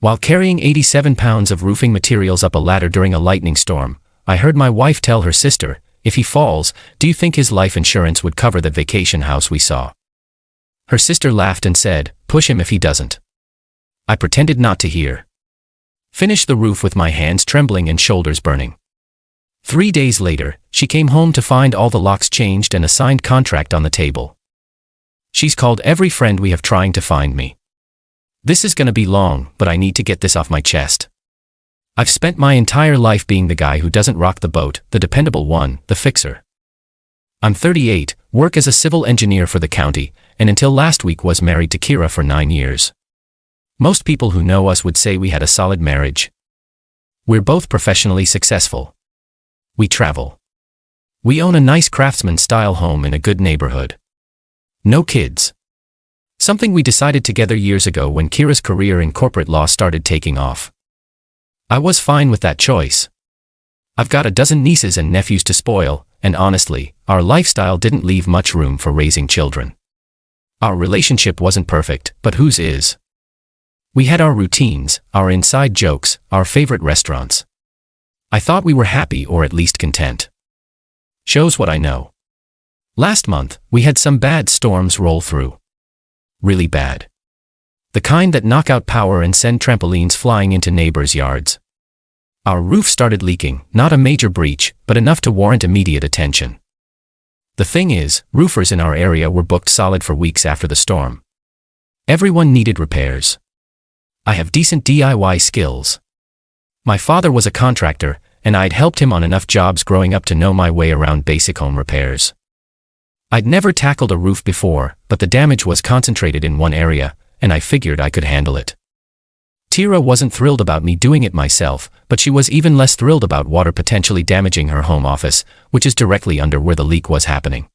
While carrying 87 pounds of roofing materials up a ladder during a lightning storm, I heard my wife tell her sister, "If he falls, do you think his life insurance would cover the vacation house we saw?" Her sister laughed and said, "Push him if he doesn't." I pretended not to hear. Finished the roof with my hands trembling and shoulders burning. 3 days later, she came home to find all the locks changed and a signed contract on the table. She's called every friend we have trying to find me. This is gonna be long, but I need to get this off my chest. I've spent my entire life being the guy who doesn't rock the boat, the dependable one, the fixer. I'm 38, work as a civil engineer for the county, and until last week was married to Kira for 9 years. Most people who know us would say we had a solid marriage. We're both professionally successful. We travel. We own a nice craftsman-style home in a good neighborhood. No kids. Something we decided together years ago when Kira's career in corporate law started taking off. I was fine with that choice. I've got a dozen nieces and nephews to spoil, and honestly, our lifestyle didn't leave much room for raising children. Our relationship wasn't perfect, but whose is? We had our routines, our inside jokes, our favorite restaurants. I thought we were happy or at least content. Shows what I know. Last month, we had some bad storms roll through. Really bad. The kind that knock out power and send trampolines flying into neighbors' yards. Our roof started leaking, not a major breach, but enough to warrant immediate attention. The thing is, roofers in our area were booked solid for weeks after the storm. Everyone needed repairs. I have decent DIY skills. My father was a contractor, and I'd helped him on enough jobs growing up to know my way around basic home repairs. I'd never tackled a roof before, but the damage was concentrated in one area, and I figured I could handle it. Tira wasn't thrilled about me doing it myself, but she was even less thrilled about water potentially damaging her home office, which is directly under where the leak was happening.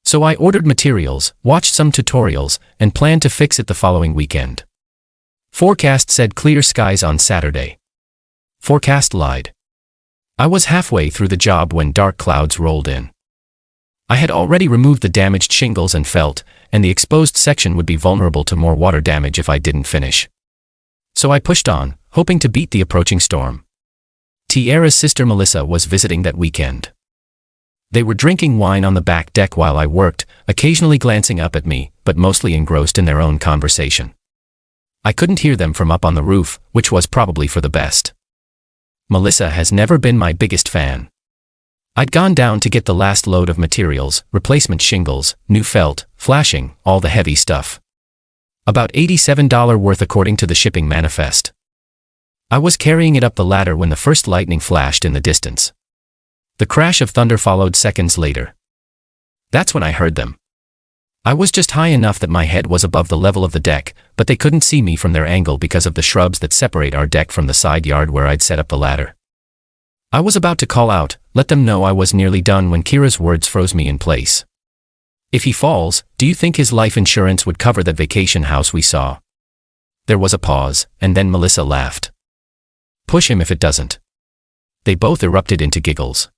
So I ordered materials, watched some tutorials, and planned to fix it the following weekend. Forecast said clear skies on Saturday. Forecast lied. I was halfway through the job when dark clouds rolled in. I had already removed the damaged shingles and felt, and the exposed section would be vulnerable to more water damage if I didn't finish. So I pushed on, hoping to beat the approaching storm. Tiara's sister Melissa was visiting that weekend. They were drinking wine on the back deck while I worked, occasionally glancing up at me, but mostly engrossed in their own conversation. I couldn't hear them from up on the roof, which was probably for the best. Melissa has never been my biggest fan. I'd gone down to get the last load of materials, replacement shingles, new felt, flashing, all the heavy stuff. About $87 worth according to the shipping manifest. I was carrying it up the ladder when the first lightning flashed in the distance. The crash of thunder followed seconds later. That's when I heard them. I was just high enough that my head was above the level of the deck, but they couldn't see me from their angle because of the shrubs that separate our deck from the side yard where I'd set up the ladder. I was about to call out, let them know I was nearly done when Kira's words froze me in place. "If he falls, do you think his life insurance would cover that vacation house we saw?" There was a pause, and then Melissa laughed. "Push him if it doesn't." They both erupted into giggles.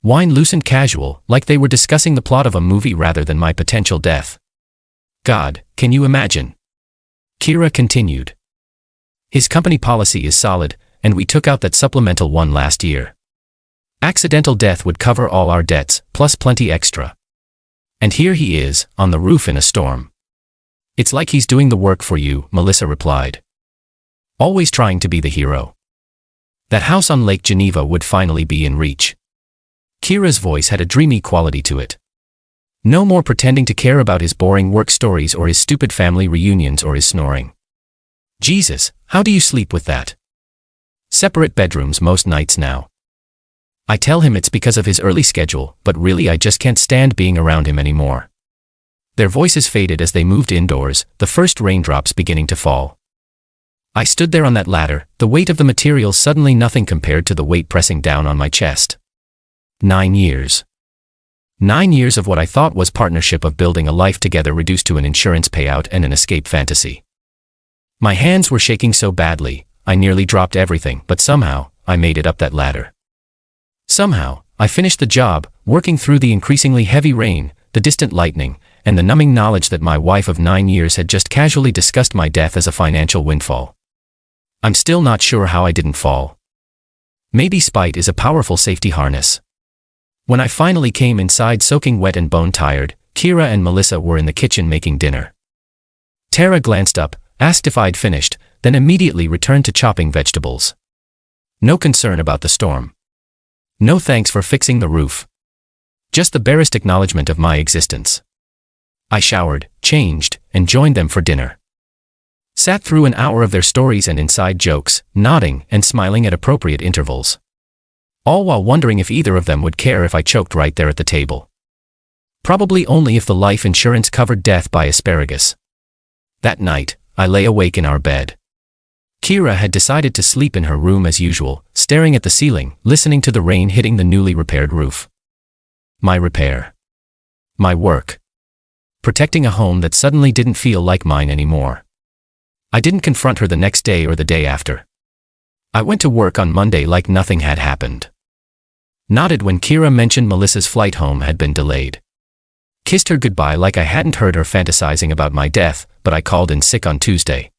Wine loosened casual, like they were discussing the plot of a movie rather than my potential death. God, can you imagine? Kira continued. His company policy is solid, and we took out that supplemental one last year. Accidental death would cover all our debts, plus plenty extra. And here he is, on the roof in a storm. It's like he's doing the work for you, Melissa replied. Always trying to be the hero. That house on Lake Geneva would finally be in reach. Kira's voice had a dreamy quality to it. No more pretending to care about his boring work stories or his stupid family reunions or his snoring. Jesus, how do you sleep with that? Separate bedrooms most nights now. I tell him it's because of his early schedule, but really I just can't stand being around him anymore. Their voices faded as they moved indoors, the first raindrops beginning to fall. I stood there on that ladder, the weight of the material suddenly nothing compared to the weight pressing down on my chest. 9 years. 9 years of what I thought was partnership of building a life together reduced to an insurance payout and an escape fantasy. My hands were shaking so badly, I nearly dropped everything, but somehow, I made it up that ladder. Somehow, I finished the job, working through the increasingly heavy rain, the distant lightning, and the numbing knowledge that my wife of 9 years had just casually discussed my death as a financial windfall. I'm still not sure how I didn't fall. Maybe spite is a powerful safety harness. When I finally came inside soaking wet and bone-tired, Kira and Melissa were in the kitchen making dinner. Tara glanced up, asked if I'd finished, then immediately returned to chopping vegetables. No concern about the storm. No thanks for fixing the roof. Just the barest acknowledgement of my existence. I showered, changed, and joined them for dinner. Sat through an hour of their stories and inside jokes, nodding and smiling at appropriate intervals. All while wondering if either of them would care if I choked right there at the table. Probably only if the life insurance covered death by asparagus. That night, I lay awake in our bed. Kira had decided to sleep in her room as usual, staring at the ceiling, listening to the rain hitting the newly repaired roof. My repair. My work. Protecting a home that suddenly didn't feel like mine anymore. I didn't confront her the next day or the day after. I went to work on Monday like nothing had happened. Nodded when Kira mentioned Melissa's flight home had been delayed. Kissed her goodbye like I hadn't heard her fantasizing about my death, but I called in sick on Tuesday.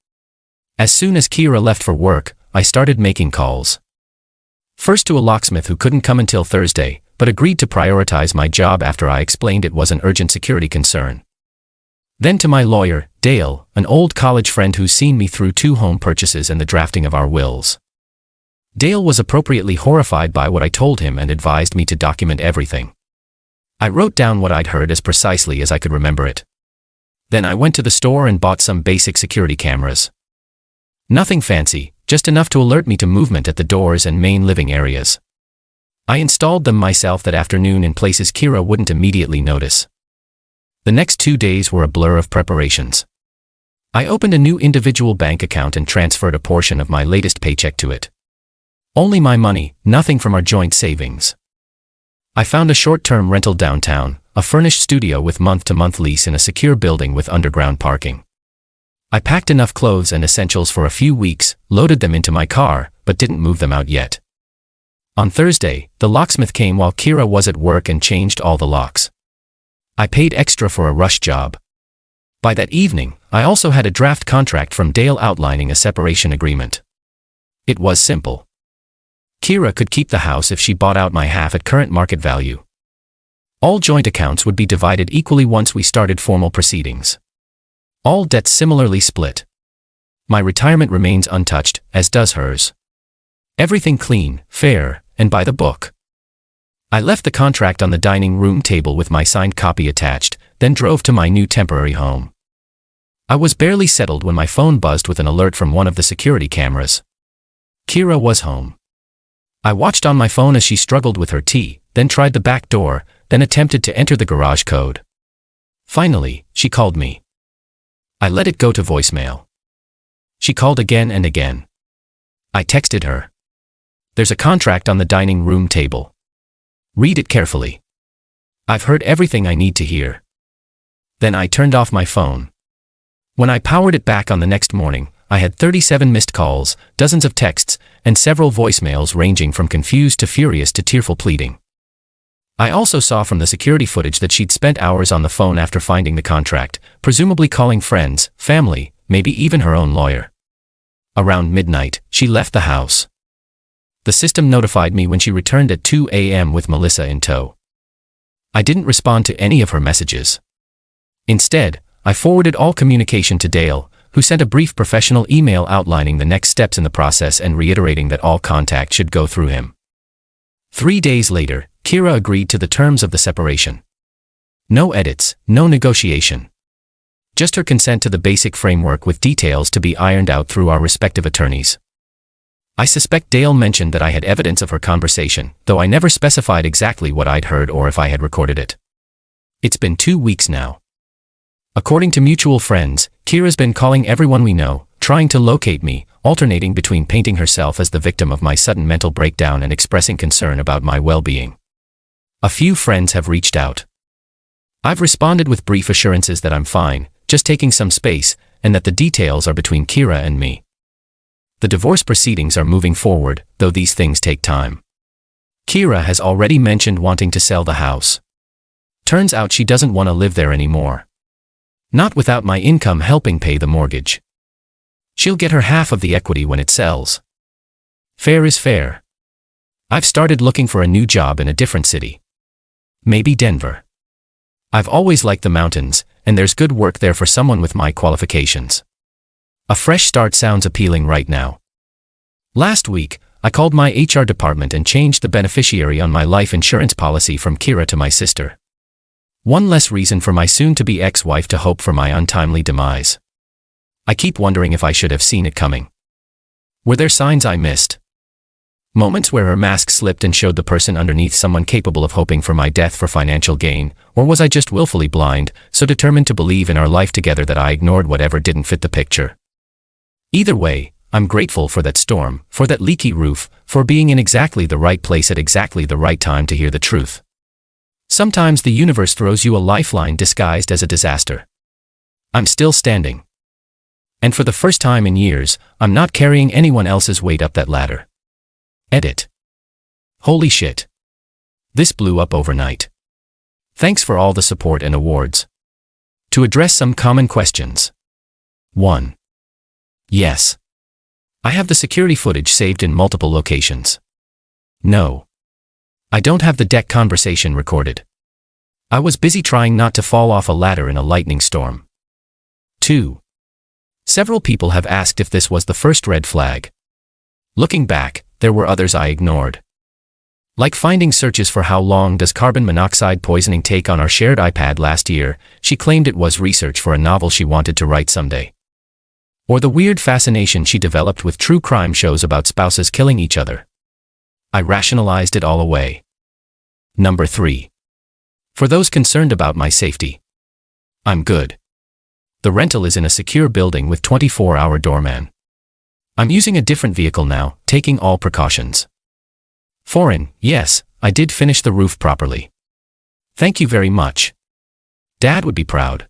As soon as Kira left for work, I started making calls. First to a locksmith who couldn't come until Thursday, but agreed to prioritize my job after I explained it was an urgent security concern. Then to my lawyer, Dale, an old college friend who's seen me through 2 home purchases and the drafting of our wills. Dale was appropriately horrified by what I told him and advised me to document everything. I wrote down what I'd heard as precisely as I could remember it. Then I went to the store and bought some basic security cameras. Nothing fancy, just enough to alert me to movement at the doors and main living areas. I installed them myself that afternoon in places Kira wouldn't immediately notice. The next 2 days were a blur of preparations. I opened a new individual bank account and transferred a portion of my latest paycheck to it. Only my money, nothing from our joint savings. I found a short-term rental downtown, a furnished studio with month-to-month lease in a secure building with underground parking. I packed enough clothes and essentials for a few weeks, loaded them into my car, but didn't move them out yet. On Thursday, the locksmith came while Kira was at work and changed all the locks. I paid extra for a rush job. By that evening, I also had a draft contract from Dale outlining a separation agreement. It was simple. Kira could keep the house if she bought out my half at current market value. All joint accounts would be divided equally once we started formal proceedings. All debts similarly split. My retirement remains untouched, as does hers. Everything clean, fair, and by the book. I left the contract on the dining room table with my signed copy attached, then drove to my new temporary home. I was barely settled when my phone buzzed with an alert from one of the security cameras. Kira was home. I watched on my phone as she struggled with her tea, then tried the back door, then attempted to enter the garage code. Finally, she called me. I let it go to voicemail. She called again and again. I texted her. There's a contract on the dining room table. Read it carefully. I've heard everything I need to hear. Then I turned off my phone. When I powered it back on the next morning, I had 37 missed calls, dozens of texts, and several voicemails ranging from confused to furious to tearful pleading. I also saw from the security footage that she'd spent hours on the phone after finding the contract, presumably calling friends, family, maybe even her own lawyer. Around midnight, she left the house. The system notified me when she returned at 2 a.m. with Melissa in tow. I didn't respond to any of her messages. Instead, I forwarded all communication to Dale, who sent a brief professional email outlining the next steps in the process and reiterating that all contact should go through him. 3 days later, Kira agreed to the terms of the separation. No edits, no negotiation. Just her consent to the basic framework with details to be ironed out through our respective attorneys. I suspect Dale mentioned that I had evidence of her conversation, though I never specified exactly what I'd heard or if I had recorded it. It's been 2 weeks now. According to mutual friends, Kira's been calling everyone we know, trying to locate me, alternating between painting herself as the victim of my sudden mental breakdown and expressing concern about my well-being. A few friends have reached out. I've responded with brief assurances that I'm fine, just taking some space, and that the details are between Kira and me. The divorce proceedings are moving forward, though these things take time. Kira has already mentioned wanting to sell the house. Turns out she doesn't want to live there anymore. Not without my income helping pay the mortgage. She'll get her half of the equity when it sells. Fair is fair. I've started looking for a new job in a different city. Maybe Denver. I've always liked the mountains, and there's good work there for someone with my qualifications. A fresh start sounds appealing right now. Last week, I called my HR department and changed the beneficiary on my life insurance policy from Kira to my sister. One less reason for my soon-to-be ex-wife to hope for my untimely demise. I keep wondering if I should have seen it coming. Were there signs I missed? Moments where her mask slipped and showed the person underneath someone capable of hoping for my death for financial gain, or was I just willfully blind, so determined to believe in our life together that I ignored whatever didn't fit the picture? Either way, I'm grateful for that storm, for that leaky roof, for being in exactly the right place at exactly the right time to hear the truth. Sometimes the universe throws you a lifeline disguised as a disaster. I'm still standing. And for the first time in years, I'm not carrying anyone else's weight up that ladder. Edit. Holy shit. This blew up overnight. Thanks for all the support and awards. To address some common questions. 1. Yes. I have the security footage saved in multiple locations. No. I don't have the deck conversation recorded. I was busy trying not to fall off a ladder in a lightning storm. 2. Several people have asked if this was the first red flag. Looking back, there were others I ignored. Like finding searches for how long does carbon monoxide poisoning take on our shared iPad last year, she claimed it was research for a novel she wanted to write someday. Or the weird fascination she developed with true crime shows about spouses killing each other. I rationalized it all away. Number 3. For those concerned about my safety. I'm good. The rental is in a secure building with 24-hour doorman. I'm using a different vehicle now, taking all precautions. Foreign, yes, I did finish the roof properly. Thank you very much. Dad would be proud.